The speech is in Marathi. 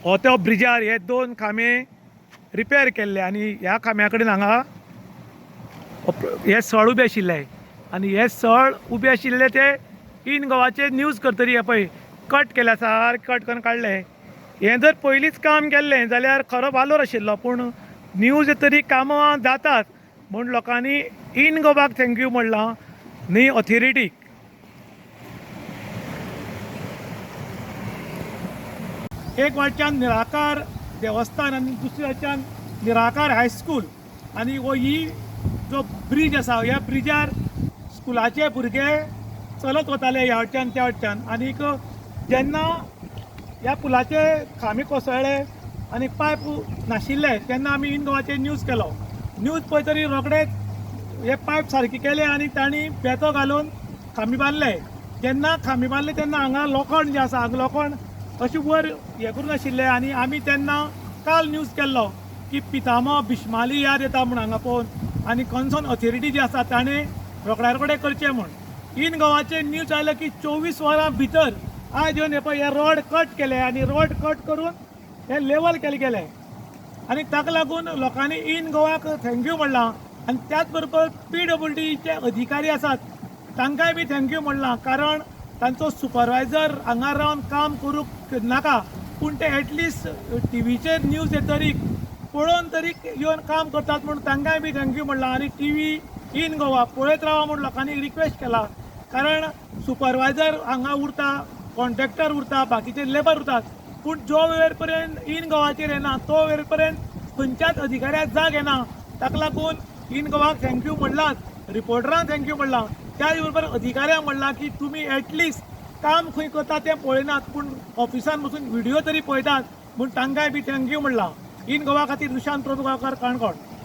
हो त्या ब्रिजार हे 2 खांबे रिपेर केल्ले आनी ह्या खांब्या कडेन हांगा हे सळ उबे आशिल्ले आनी हे सळ उबे आशिल्ले ते इन गोवाचे न्यूज करतरी हे पळय कट केल्या सारके कट करून काडले. हें जर पयलींच काम केल्लें जाल्यार खरो वालोर आशिल्लो, पूण न्यूज तरी कामां जातात म्हूण लोकांनी इन गोवाक थँक्यू म्हणलां, न्ही ऑथॉरिटीक. एक वाटच्यान निराकार देवस्थान आनी दुसऱ्या वाटच्यान निराकार हायस्कूल आनी ही जो ब्रिज आसा ह्या ब्रिजार स्कुलाचे भुरगे चलत वताले ह्या वाटच्यान त्या वाटच्यान. आनीक जेन्ना ह्या पुलाचे खांबे कोसळ्ळे आनी पायप नाशिल्ले तेन्ना आमी इन गोवाचे न्यूज केलो. न्यूज पळयतरी रोखडेच हे पायप सारके केले आनी तांणी बेतो घालून खांबे बांदले. जेन्ना खांबे बांदले तेन्ना हांगा लोखंड जें आसा हांगा लोखंड अशें वयर हें करून आशिल्लें आनी आमी तेन्ना काल न्यूज केल्लो की पितामह भिश्माली याद येता म्हूण हांगा पळोवन आनी कन्सर्न ऑथॉरिटी जी आसा ताणें रोखड्या रोखडें करचें म्हूण. इन गोवाचे न्यूज आयले की 24 वरां भितर आज येवन हे पळय हे रोड कट केले आनी रोड कट करून हे लेवल केले गेले आनी ताका लागून लोकांनी इन गोवाक थँक्यू म्हणलां. आनी त्याच बरोबर PWDचे अधिकारी आसात तांकांय बी थँक्यू म्हणलां, कारण तांचो सुपरवायझर हांगा रावन काम करूंक नाका पूण ते एटलिस्ट टीव्हीचेर न्यूज येतरी पळोवन तरी येवन काम करतात म्हूण तांकांय बी थँक्यू म्हणलां. आनी टीव्ही इन गोवा पळयत रावा म्हूण लोकांनी रिक्वेस्ट केला, कारण सुपरवायझर हांगा उरता, कॉन्ट्रॅक्टर उरता, बाकीचे लेबर उरतात, पूण जो वेळ पर्यंत इन गोवाचेर येना तो वेळ पर्यंत खंयच्याच अधिकाऱ्याक जाग येना. ताका लागून इन गोवाक थँक्यू म्हणलात, रिपोर्टरांक थँक्यू म्हणलां, त्याच बरोबर अधिकाऱ्यांक म्हणलां की तुमी एटलिस्ट काम खंय करता तें पळयनात पूण ऑफिसान बसून व्हिडिओ तरी पळयतात म्हूण तांकांय बी थँक्यू म्हणलां. इन गोवा खातीर दुशांत प्रभुगांवकार, काणकोण.